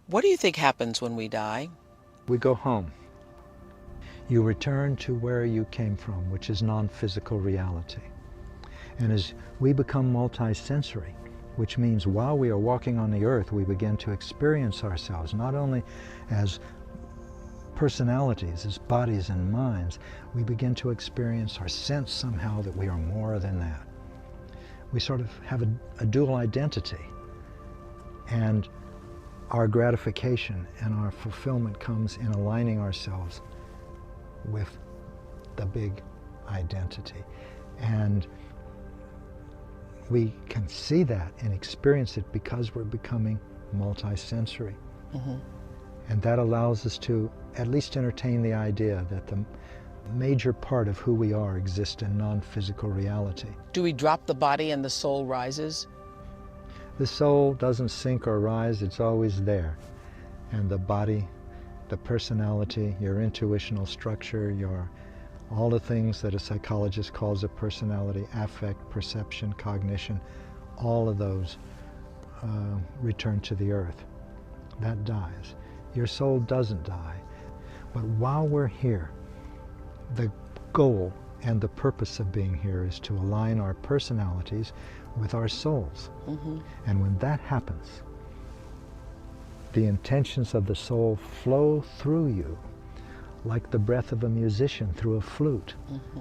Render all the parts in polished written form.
What do you think happens when we die? We go home. You return to where you came from, which is non-physical reality. And as we become multi-sensory, which means while we are walking on the earth, we begin to experience ourselves not only as personalities, as bodies and minds, we begin to experience or sense somehow that we are more than that. We sort of have a dual identity, and our gratification and our fulfillment comes in aligning ourselves with the big identity. And we can see that and experience it because we're becoming multi-sensory. Mm-hmm. And that allows us to at least entertain the idea that the major part of who we are exists in non-physical reality. Do we drop the body and the soul rises? The soul doesn't sink or rise, it's always there. And the body, the personality, your intuitional structure, all the things that a psychologist calls a personality, affect, perception, cognition, all of those return to the earth. That dies. Your soul doesn't die. But while we're here, the goal and the purpose of being here is to align our personalities with our souls. Mm-hmm. And when that happens, the intentions of the soul flow through you like the breath of a musician through a flute. Mm-hmm.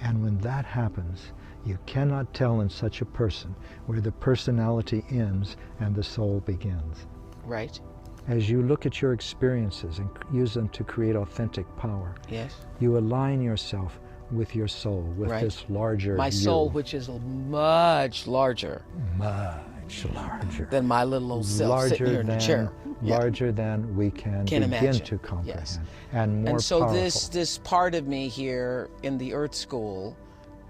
And when that happens, you cannot tell in such a person where the personality ends and the soul begins. Right. As you look at your experiences and use them to create authentic power, Yes. you align yourself with your soul, with Right. this larger My you. soul, which is much larger Much larger. than my little old self sitting here in the chair. Yeah. Larger than we can begin imagine. to comprehend. Yes. And more And so powerful. this part of me here in the Earth School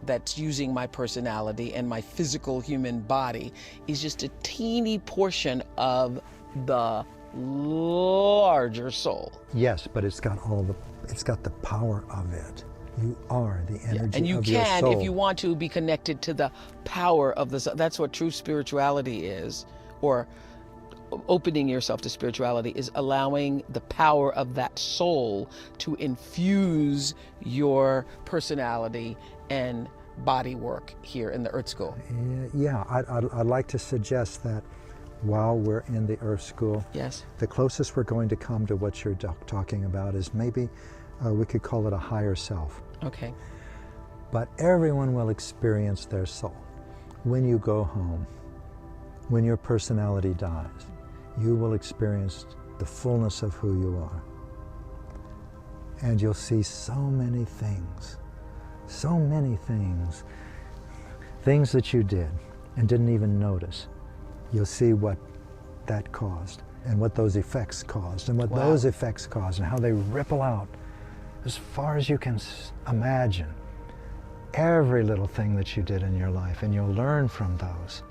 that's using my personality and my physical human body is just a teeny portion of the larger soul. Yes, but it's got the power of it. You are the energy And you of your can, soul. if you want to, be connected to the power of the soul. That's what true spirituality is, or opening yourself to spirituality is allowing the power of that soul to infuse your personality and body work here in the Earth School. Yeah, I'd like to suggest that while we're in the Earth School, Yes. the closest we're going to come to what you're talking about is maybe we could call it a higher self. Okay. But everyone will experience their soul. When you go home, when your personality dies, you will experience the fullness of who you are. And you'll see so many things that you did and didn't even notice. You'll see what that caused and what those effects caused and what Wow. those effects caused and how they ripple out as far as you can imagine. Every little thing that you did in your life, and you'll learn from those.